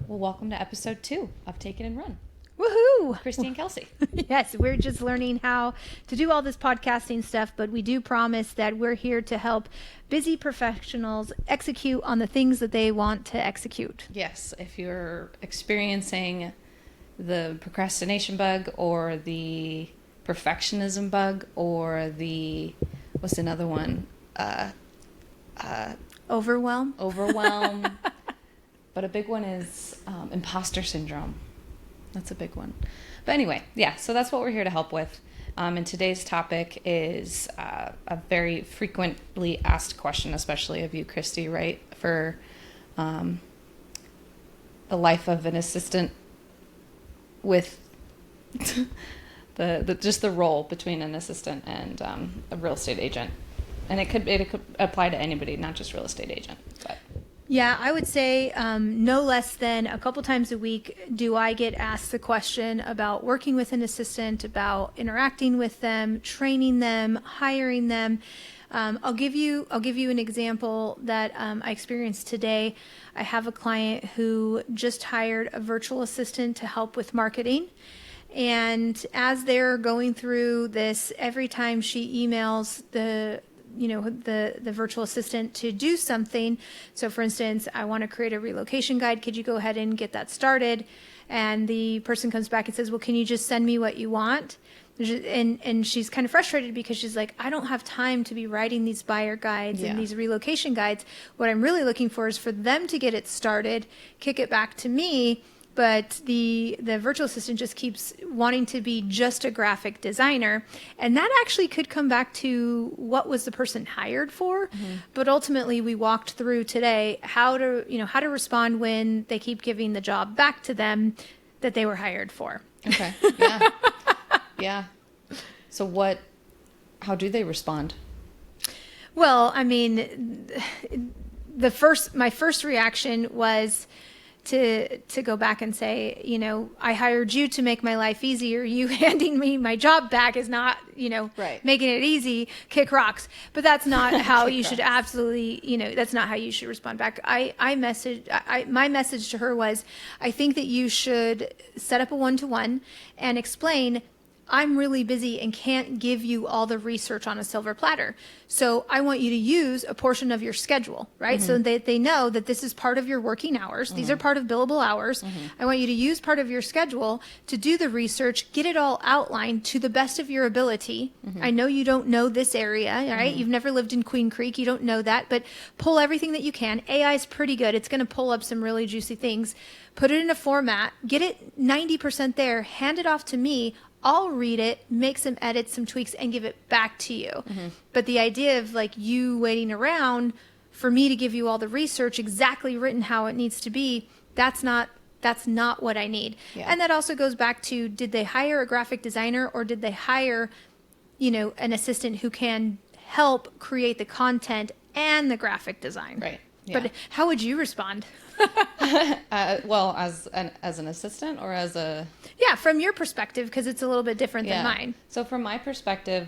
Well, welcome to episode 2 of Take It and Run. Woohoo! Kristi and Kelsey. Yes, we're just learning how to do all this podcasting stuff, but we do promise that we're here to help busy professionals execute on the things that they want to execute. Yes, if you're experiencing the procrastination bug or the perfectionism bug or the, what's another one? Overwhelm. But a big one is imposter syndrome. That's a big one. But anyway, yeah, so that's what we're here to help with. And today's topic is a very frequently asked question, especially of you, Kristi, right? For the life of an assistant with just the role between an assistant and a real estate agent. And it could apply to anybody, not just real estate agent. But Yeah, I would say no less than a couple times a week do I get asked the question about working with an assistant, about interacting with them, training them, hiring them. I'll give you an example that I experienced today. I have a client who just hired a virtual assistant to help with marketing. And as they're going through this, every time she emails the virtual assistant to do something. So for instance, I want to create a relocation guide. Could you go ahead and get that started? And the person comes back and says, well, can you just send me what you want? And she's kind of frustrated because she's like, I don't have time to be writing these buyer guides and these relocation guides. What I'm really looking for is for them to get it started, kick it back to me. But the virtual assistant just keeps wanting to be just a graphic designer. And that actually could come back to what was the person hired for. Mm-hmm. But ultimately we walked through today how to respond when they keep giving the job back to them that they were hired for. Okay. Yeah. Yeah. So how do they respond? Well, I mean, my first reaction was to go back and say, I hired you to make my life easier. You handing me my job back is not, right. Making it easy, kick rocks. But that's not how you should absolutely, that's not how you should respond back. My message to her was, I think that you should set up a one-to-one and explain, I'm really busy and can't give you all the research on a silver platter. So I want you to use a portion of your schedule, right? Mm-hmm. So that they know that this is part of your working hours. Mm-hmm. These are part of billable hours. Mm-hmm. I want you to use part of your schedule to do the research, get it all outlined to the best of your ability. Mm-hmm. I know you don't know this area, right? Mm-hmm. You've never lived in Queen Creek. You don't know that, but pull everything that you can. AI is pretty good. It's going to pull up some really juicy things. Put it in a format, get it 90% there, hand it off to me. I'll read it, make some edits, some tweaks, and give it back to you. Mm-hmm. But the idea of like you waiting around for me to give you all the research exactly written how it needs to be, that's not what I need. Yeah. And that also goes back to, did they hire a graphic designer or did they hire, an assistant who can help create the content and the graphic design? Right. Yeah. But how would you respond? Well, as an assistant or as a... Yeah, from your perspective, because it's a little bit different than mine. So from my perspective,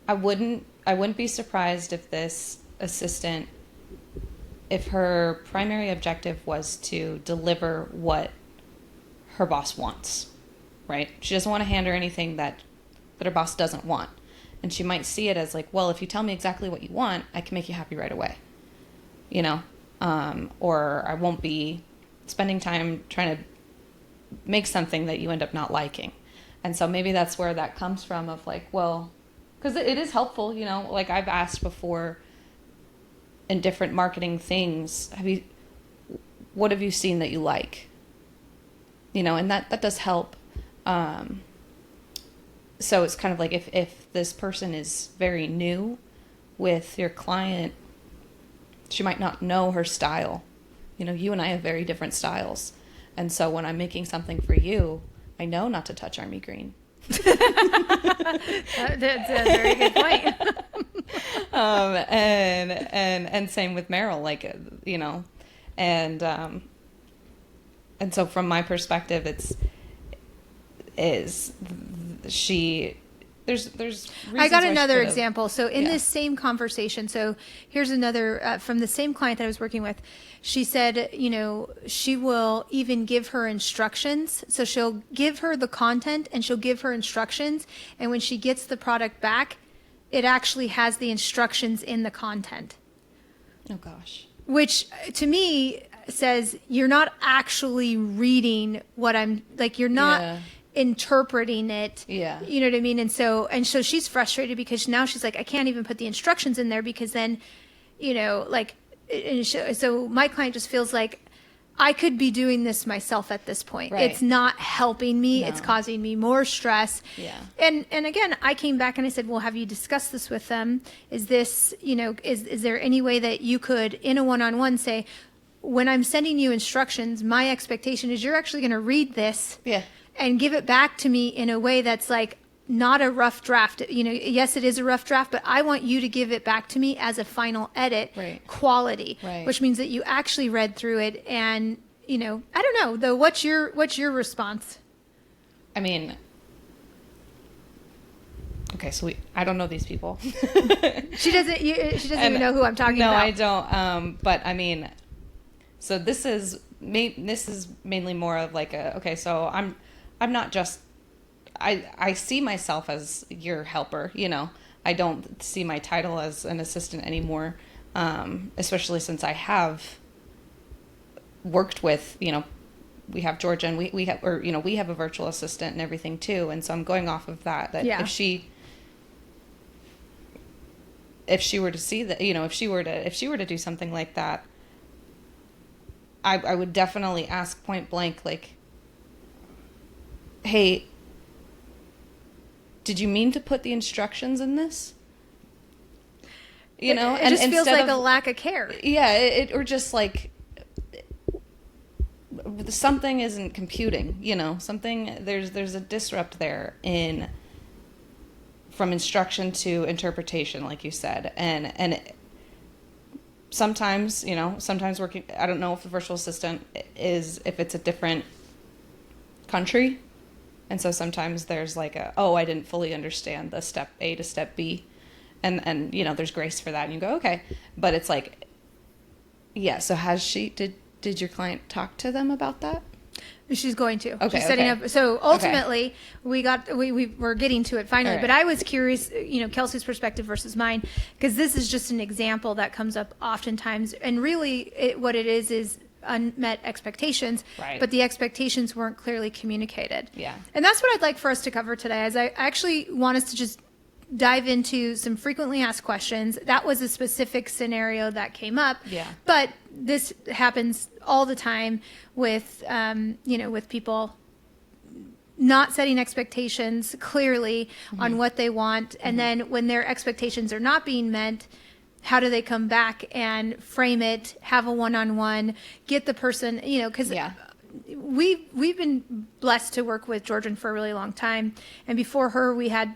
I wouldn't be surprised if this assistant, if her primary objective was to deliver what her boss wants, right? She doesn't want to hand her anything that her boss doesn't want. And she might see it as like, well, if you tell me exactly what you want, I can make you happy right away. Or I won't be spending time trying to make something that you end up not liking. And so maybe that's where that comes from of like, well, because it is helpful, like I've asked before in different marketing things, what have you seen that you like? And that does help. So it's kind of like if this person is very new with your client, she might not know her style. You and I have very different styles. And so when I'm making something for you, I know not to touch army green. That's a very good point. And same with Meryl, like, and so from my perspective, she there's I got reasons why she another could've- example. So in Yeah. this same conversation, so here's another from the same client that I was working with. She said, she will even give her instructions. So she'll give her the content and she'll give her instructions. And when she gets the product back, it actually has the instructions in the content. Oh gosh. Which to me says you're not actually reading what I'm like, you're not Yeah. interpreting it. Yeah. You know what I mean? And so she's frustrated because now she's like, I can't even put the instructions in there because then, so my client just feels like I could be doing this myself at this point. Right. It's not helping me. No. It's causing me more stress. Yeah. And again, I came back and I said, well, have you discussed this with them? Is this, is there any way that you could, in a one-on-one, say, when I'm sending you instructions, my expectation is you're actually going to read this Yeah. and give it back to me in a way that's like not a rough draft. Yes, it is a rough draft, but I want you to give it back to me as a final edit Right. quality, Right. which means that you actually read through it. And, I don't know though. What's your response? I mean, okay, so I don't know these people. She doesn't even know who I'm talking no, about. I don't. But I mean, so this is mainly more of like so I'm not just, I see myself as your helper, I don't see my title as an assistant anymore, especially since I have worked with, we have Georgia and we have, or, we have a virtual assistant and everything too. And so I'm going off of that Yeah. if she were to see that, if she were to do something like that, I would definitely ask point blank, like, hey, did you mean to put the instructions in this? It just feels like a lack of care. Yeah, or just like something isn't computing, something, there's a disrupt there from instruction to interpretation, like you said. And sometimes working, I don't know if the virtual assistant if it's a different country. And so sometimes there's like I didn't fully understand the step A to step B. And there's grace for that. And you go, okay. But it's like, yeah, so did your client talk to them about that? She's going to. Okay, She's setting okay. up. So ultimately, we're getting to it finally. All right. But I was curious, Kelsey's perspective versus mine, because this is just an example that comes up oftentimes. And really, what it is unmet expectations. Right. But the expectations weren't clearly communicated. Yeah. And that's what I'd like for us to cover today. As I actually want us to just dive into some frequently asked questions. That was a specific scenario that came up. Yeah. But this happens all the time with, with people not setting expectations clearly on what they want. And then when their expectations are not being met, how do they come back and frame it, have a one-on-one, get the person, because Yeah. we've been blessed to work with Georgian for a really long time. And before her, we had,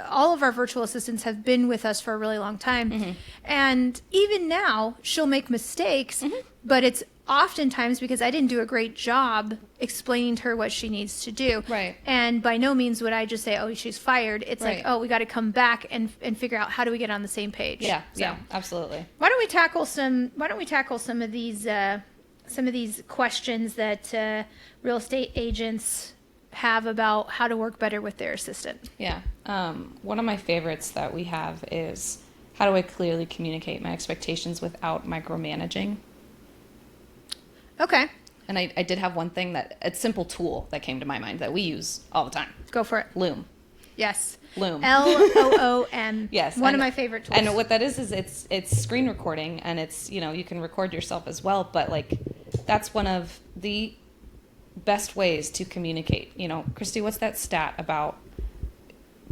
all of our virtual assistants have been with us for a really long time. And even now, she'll make mistakes, but it's oftentimes because I didn't do a great job explaining to her what she needs to do. Right. And by no means would I just say, oh, she's fired. It's Right. like, oh, we got to come back and figure out how do we get on the same page. Yeah. So, Yeah. Absolutely. why don't we tackle some of these questions that real estate agents have about how to work better with their assistant? Yeah. One of my favorites that we have is, how do I clearly communicate my expectations without micromanaging? Okay, And I did have one thing a simple tool that came to my mind that we use all the time. go for it. Loom. Yes. Loom. LOOM. Yes. One of and- my favorite tools. And what that is it's screen recording, and it's, you can record yourself as well, but like, that's one of the best ways to communicate. Kristi, what's that stat about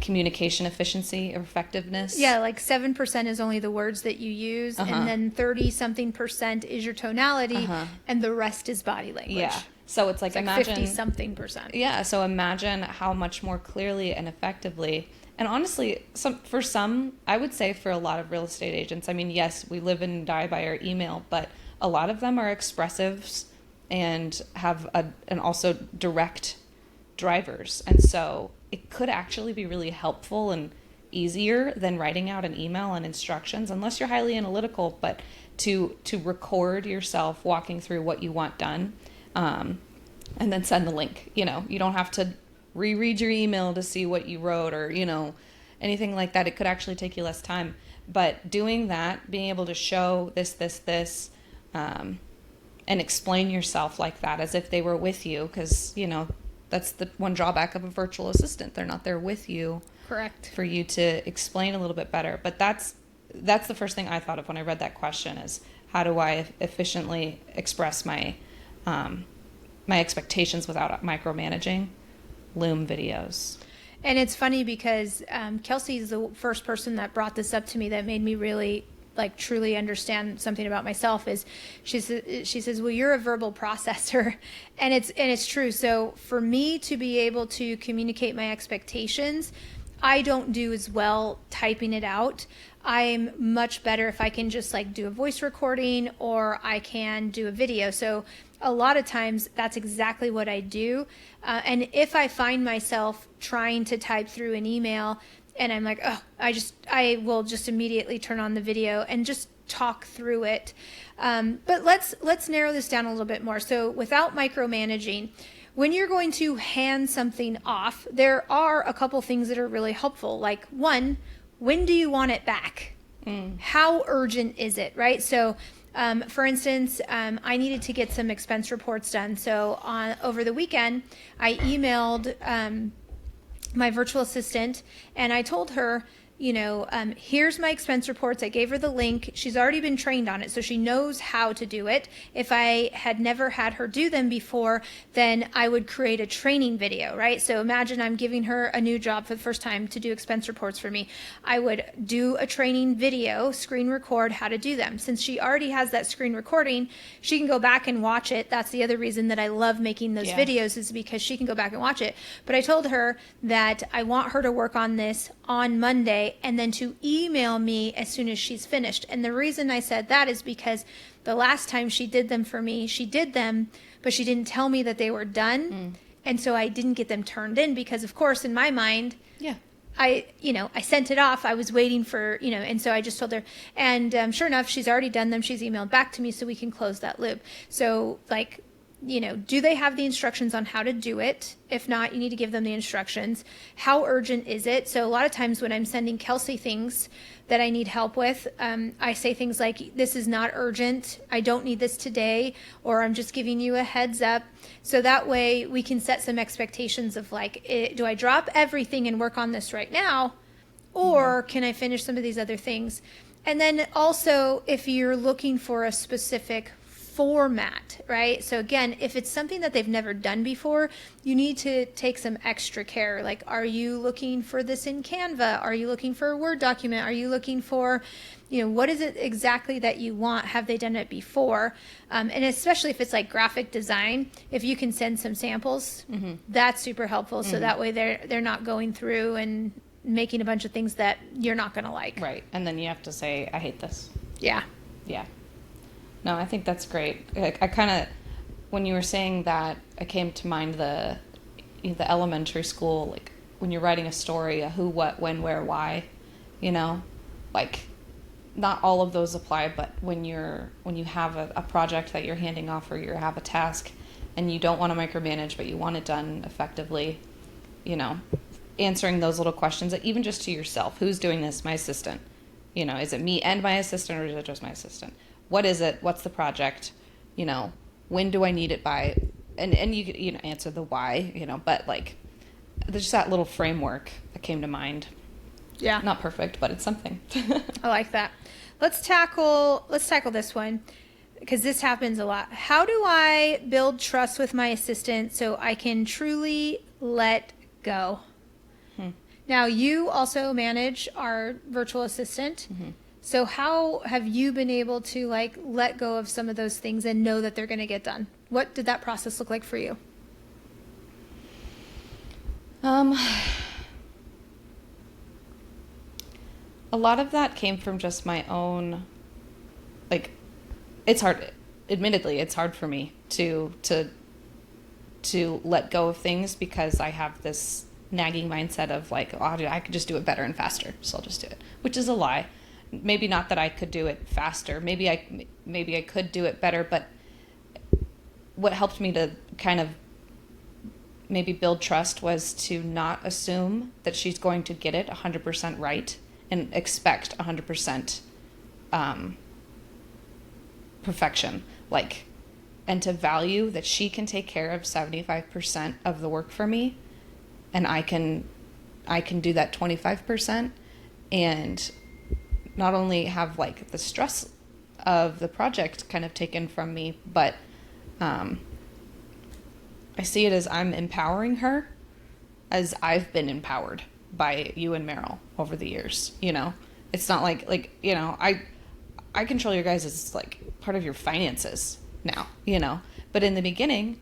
communication efficiency or effectiveness? Yeah, like 7% is only the words that you use, and then 30-something% is your tonality, and the rest is body language. Yeah. So it's like, Like imagine 50-something%. Yeah, so imagine how much more clearly and effectively, and honestly, for some, I would say for a lot of real estate agents, I mean, yes, we live and die by our email, but a lot of them are expressives and have and also direct drivers. And so it could actually be really helpful and easier than writing out an email and instructions, unless you're highly analytical, but to record yourself walking through what you want done, and then send the link. You don't have to reread your email to see what you wrote, or anything like that. It could actually take you less time. But doing that, being able to show this, and explain yourself like that as if they were with you, because that's the one drawback of a virtual assistant. They're not there with you. Correct. For you to explain a little bit better. But that's the first thing I thought of when I read that question, is how do I efficiently express my my expectations without micromanaging? Loom videos. And it's funny because Kelsey is the first person that brought this up to me that made me really truly understand something about myself. Is she says, well, you're a verbal processor, and it's true. So for me to be able to communicate my expectations, I don't do as well typing it out. I'm much better if I can just do a voice recording, or I can do a video. So a lot of times that's exactly what I do. And if I find myself trying to type through an email and I'm like, oh, I will just immediately turn on the video and just talk through it. But let's narrow this down a little bit more. So without micromanaging, when you're going to hand something off, there are a couple things that are really helpful. Like, one, when do you want it back? How urgent is it, right? So for instance, I needed to get some expense reports done. So over the weekend, I emailed my virtual assistant, and I told her, here's my expense reports. I gave her the link. She's already been trained on it, so she knows how to do it. If I had never had her do them before, then I would create a training video, right? So imagine I'm giving her a new job for the first time to do expense reports for me. I would do a training video, screen record how to do them. Since she already has that screen recording, she can go back and watch it. That's the other reason that I love making those videos, is because she can go back and watch it. But I told her that I want her to work on this on Monday, and then to email me as soon as she's finished. And the reason I said that is because the last time she did them for me, she did them, but she didn't tell me that they were done. And so I didn't get them turned in because, of course, in my mind, I sent it off. I was waiting for, and so I just told her. And sure enough, she's already done them. She's emailed back to me, so we can close that loop. So do they have the instructions on how to do it? If not, you need to give them the instructions. How urgent is it? So a lot of times when I'm sending Kelsey things that I need help with, I say things like, this is not urgent. I don't need this today, or I'm just giving you a heads up. So that way we can set some expectations of do I drop everything and work on this right now? Or can I finish some of these other things? And then also, if you're looking for a specific format, right? So again, if it's something that they've never done before, you need to take some extra care. Like, are you looking for this in Canva? Are you looking for a Word document? Are you looking for, what is it exactly that you want? Have they done it before? And especially if it's graphic design, if you can send some samples, that's super helpful. So that way they're not going through and making a bunch of things that you're not going to like. Right. And then you have to say, I hate this. Yeah. No, I think that's great. I kind of, when you were saying that, I came to mind the elementary school, when you're writing a story, a who, what, when, where, why, not all of those apply, but when you have a project that you're handing off, or you have a task and you don't want to micromanage, but you want it done effectively, answering those little questions, even just to yourself. Who's doing this? My assistant. Is it me and my assistant, or is it just my assistant? What is it? What's the project? When do I need it by? And you could, answer the why, but there's just that little framework that came to mind. Yeah. Not perfect, but it's something. I like that. Let's tackle this one, because this happens a lot. How do I build trust with my assistant so I can truly let go? Now, you also manage our virtual assistant. So how have you been able to let go of some of those things and know that they're going to get done? What did that process look like for you? A lot of that came from just my own, it's hard, admittedly, it's hard for me to let go of things, because I have this nagging mindset of like, oh, I could just do it better and faster, so I'll just do it, which is a lie. Maybe not that I could do it faster. Maybe I could do it better, but what helped me to kind of maybe build trust was to not assume that she's going to get it 100% right and expect 100% perfection, like, and to value that she can take care of 75% of the work for me, and I can do that 25%, and not only have like the stress of the project kind of taken from me, but I see it as I'm empowering her as I've been empowered by you and Meryl over the years. You know, it's not like, you know, I control your guys' as like part of your finances now, you know, but in the beginning,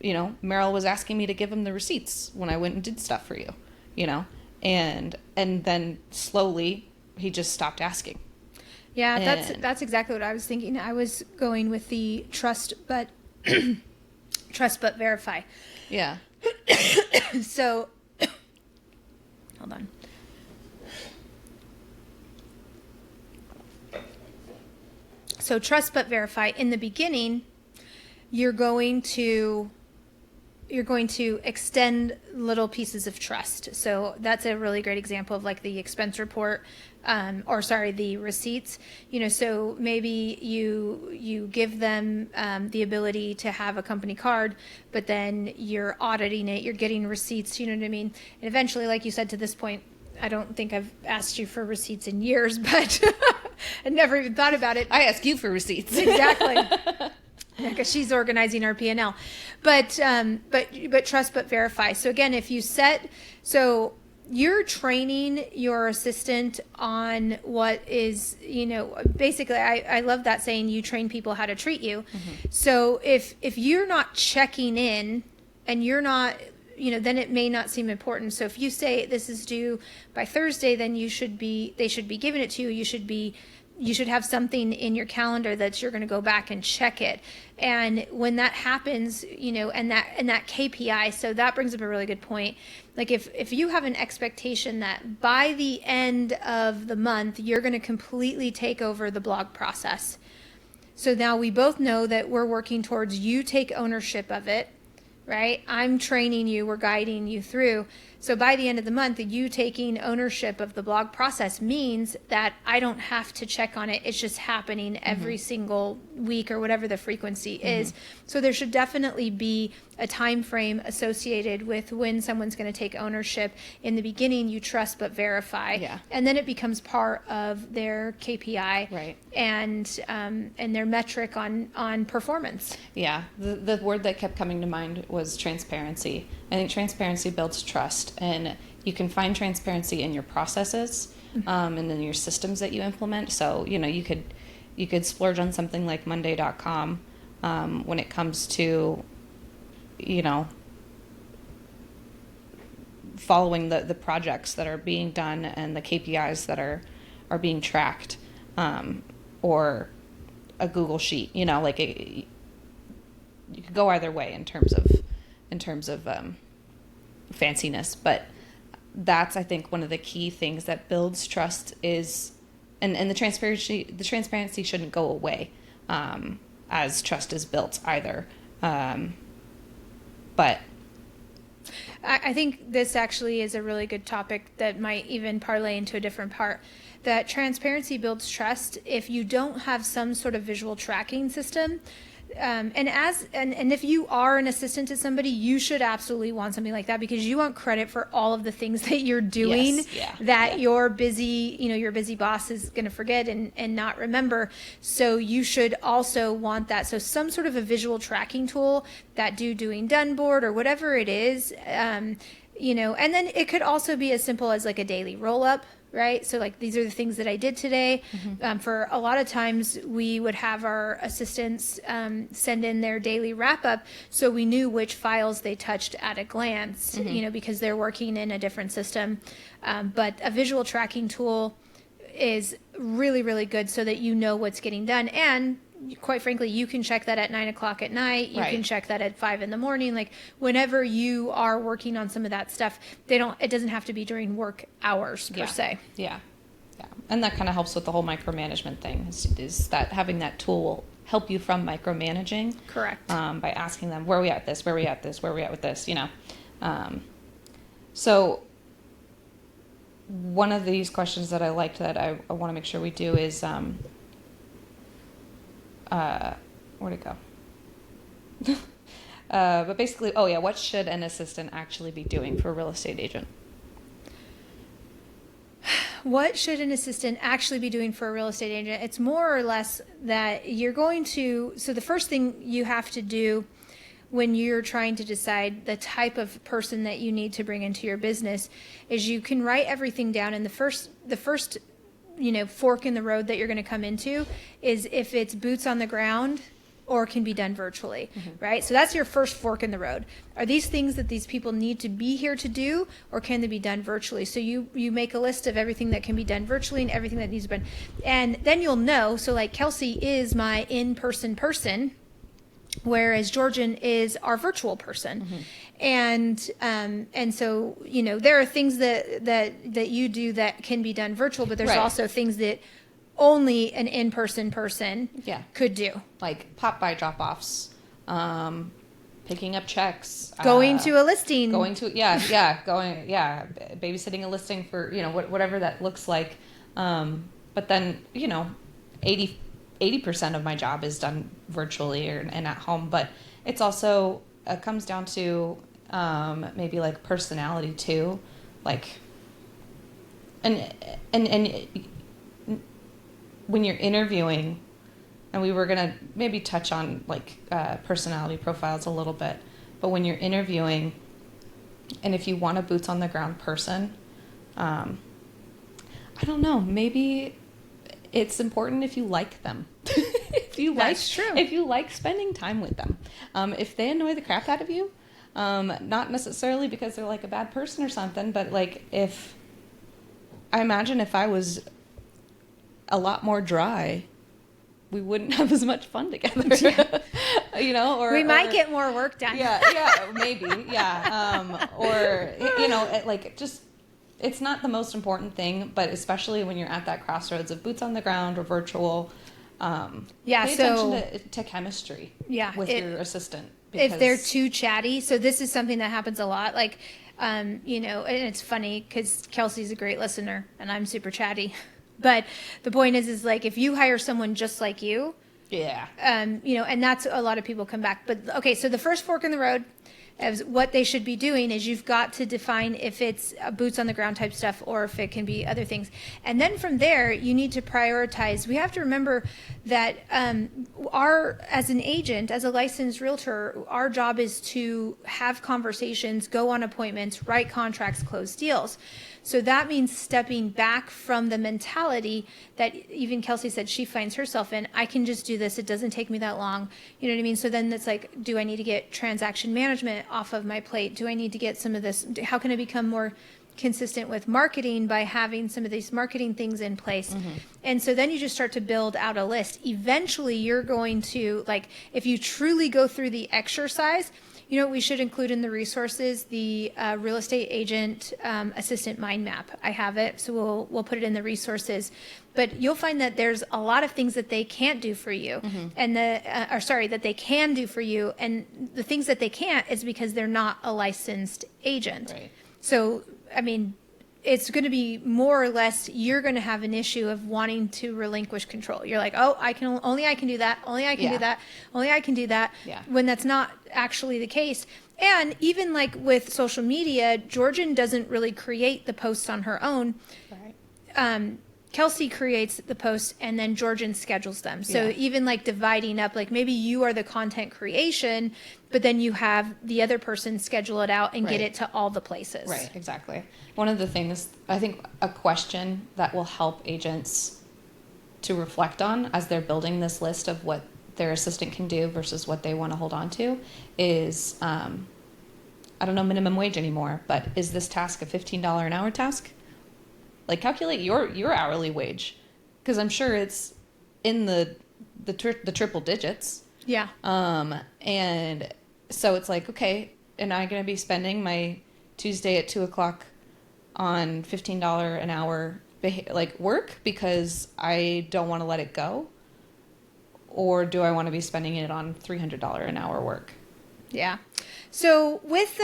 you know, Meryl was asking me to give him the receipts when I went and did stuff for you, you know, and then slowly he just stopped asking. Yeah, that's exactly what I was thinking. I was going with the trust but verify. Yeah. So hold on. So trust but verify. In the beginning, you're going to extend little pieces of trust. So that's a really great example of like the expense report, the receipts. You know, so maybe you give them the ability to have a company card, but then you're auditing it, you're getting receipts, you know what I mean? And eventually, like you said, to this point, I don't think I've asked you for receipts in years, but I never even thought about it. I ask you for receipts. Exactly. Because she's organizing our P&L, but trust but verify. So again, if you so you're training your assistant on what is, you know, basically, I love that saying, you train people how to treat you. Mm-hmm. So if you're not checking in and you're not, you know, then it may not seem important. So if you say this is due by Thursday, then they should be giving it to you. You should have something in your calendar that you're going to go back and check it. And when that happens, you know, and that KPI, so that brings up a really good point. Like if you have an expectation that by the end of the month, you're going to completely take over the blog process. So now we both know that we're working towards you take ownership of it, right? I'm training you, we're guiding you through. So by the end of the month, you taking ownership of the blog process means that I don't have to check on it. It's just happening every single week or whatever the frequency is. So there should definitely be a time frame associated with when someone's going to take ownership. In the beginning, you trust but verify. Yeah. And then it becomes part of their KPI, right, and their metric on performance. Yeah. The word that kept coming to mind was transparency. I think transparency builds trust, and you can find transparency in your processes, and in your systems that you implement. So, you know, you could splurge on something like Monday.com when it comes to, you know, following the projects that are being done and the KPIs that are being tracked, or a Google Sheet. You know, like you could go either way in terms of fanciness, but that's, I think, one of the key things that builds trust is, and the transparency shouldn't go away as trust is built either. But I think this actually is a really good topic that might even parlay into a different part. That transparency builds trust if you don't have some sort of visual tracking system. And if you are an assistant to somebody, you should absolutely want something like that, because you want credit for all of the things that you're doing. Yes, that your busy boss is going to forget and not remember. So you should also want that. So some sort of a visual tracking tool, that doing done board or whatever it is, you know, and then it could also be as simple as like a daily roll up. Right? So like, these are the things that I did today. For a lot of times we would have our assistants send in their daily wrap up, so we knew which files they touched at a glance, you know, because they're working in a different system. But a visual tracking tool is really, really good so that you know what's getting done. And quite frankly, you can check that at 9 o'clock at night. You can Right. check that at 5 a.m. Like whenever you are working on some of that stuff, it doesn't have to be during work hours per se. Yeah. Yeah. And that kind of helps with the whole micromanagement thing is that having that tool will help you from micromanaging. Correct. By asking them, where are we at this? Where are we at this? Where are we at with this? So one of these questions that I liked that I want to make sure we do is, where'd it go? But basically, what should an assistant actually be doing for a real estate agent? What should an assistant actually be doing for a real estate agent? It's more or less that so the first thing you have to do when you're trying to decide the type of person that you need to bring into your business is you can write everything down, and the first fork in the road that you're going to come into is if it's boots on the ground or can be done virtually, right? So that's your first fork in the road. Are these things that these people need to be here to do, or can they be done virtually? So you make a list of everything that can be done virtually and everything that needs to be done. And then you'll know, so like Kelsey is my in-person person, whereas Georgian is our virtual person. And so, there are things that you do that can be done virtual, but there's Right. also things that only an in-person person could do. Like pop-by drop-offs, picking up checks, Going to a listing. babysitting a listing for, whatever that looks like. But then, 80% of my job is done virtually and at home, but it's also, it comes down to, maybe like personality too. Like, and when you're interviewing, and we were going to maybe touch on like personality profiles a little bit, but when you're interviewing, and if you want a boots on the ground person, I don't know, maybe it's important if you like them. That's true. If you like spending time with them. If they annoy the crap out of you, not necessarily because they're like a bad person or something, but like I imagine if I was a lot more dry, we wouldn't have as much fun together. Or we might get more work done. Maybe. It's not the most important thing, but especially when you're at that crossroads of boots on the ground or virtual, pay attention to chemistry with your assistant. If they're too chatty, so this is something that happens a lot, like, and it's funny because Kelsey's a great listener and I'm super chatty. But the point is like, if you hire someone just like you, and that's a lot of people come back. But okay, so the first fork in the road of what they should be doing is you've got to define if it's boots on the ground type stuff or if it can be other things. And then from there, you need to prioritize. We have to remember that as an agent, as a licensed realtor, our job is to have conversations, go on appointments, write contracts, close deals. So that means stepping back from the mentality that even Kelsey said she finds herself in. I can just do this. It doesn't take me that long. You know what I mean? So then it's like, do I need to get transaction management off of my plate? Do I need to get some of this? How can I become more consistent with marketing by having some of these marketing things in place? And so then you just start to build out a list. Eventually you're going to, like, if you truly go through the exercise, we should include in the resources the real estate agent assistant mind map. I have it, so we'll put it in the resources. But you'll find that there's a lot of things that they can't do for you, and that they can do for you, and the things that they can't is because they're not a licensed agent. Right. So, I mean, it's going to be more or less, you're going to have an issue of wanting to relinquish control. You're like, oh, I can do that. Only I can do that. Yeah. When that's not actually the case. And even like with social media, Georgian doesn't really create the posts on her own. Right. Kelsey creates the posts and then Georgian schedules them. So even like dividing up, like maybe you are the content creation, but then you have the other person schedule it out and get it to all the places. Right, exactly. One of the things, I think a question that will help agents to reflect on as they're building this list of what their assistant can do versus what they want to hold on to is, I don't know minimum wage anymore, but is this task a $15 an hour task? Like calculate your hourly wage, because I'm sure it's in the the triple digits. Yeah. And so it's like, okay, am I going to be spending my Tuesday at 2:00 on $15 an hour like work because I don't want to let it go? Or do I want to be spending it on $300 an hour work? Yeah. So with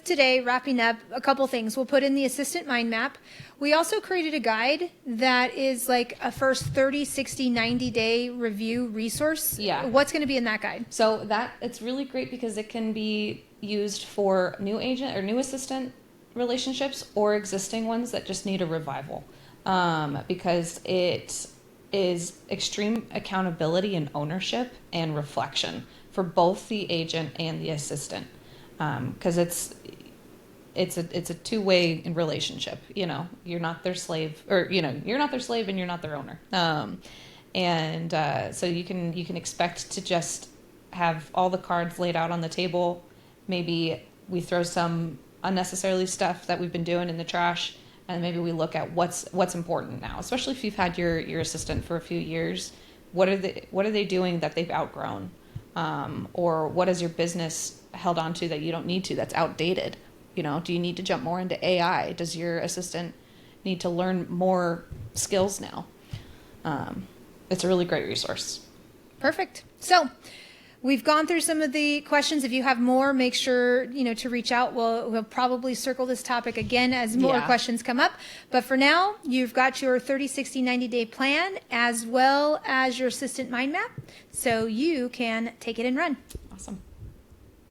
today wrapping up, a couple things. We'll put in the assistant mind map. We also created a guide that is like a first 30, 60, 90-day review resource. Yeah. What's going to be in that guide? So it's really great because it can be used for new agent or new assistant relationships or existing ones that just need a revival. Because it is extreme accountability and ownership and reflection for both the agent and the assistant, because it's a two-way relationship. You're not their slave, or you're not their slave and you're not their owner. So you can expect to just have all the cards laid out on the table. Maybe we throw some unnecessarily stuff that we've been doing in the trash, and maybe we look at what's important now, especially if you've had your assistant for a few years. What are they doing that they've outgrown? Or what has your business held on to that you don't need to, that's outdated? Do you need to jump more into AI? Does your assistant need to learn more skills now? It's a really great resource. Perfect. So we've gone through some of the questions. If you have more, make sure, to reach out. We'll probably circle this topic again as more questions come up. But for now, you've got your 30, 60, 90-day plan as well as your assistant mind map. So you can take it and run. Awesome.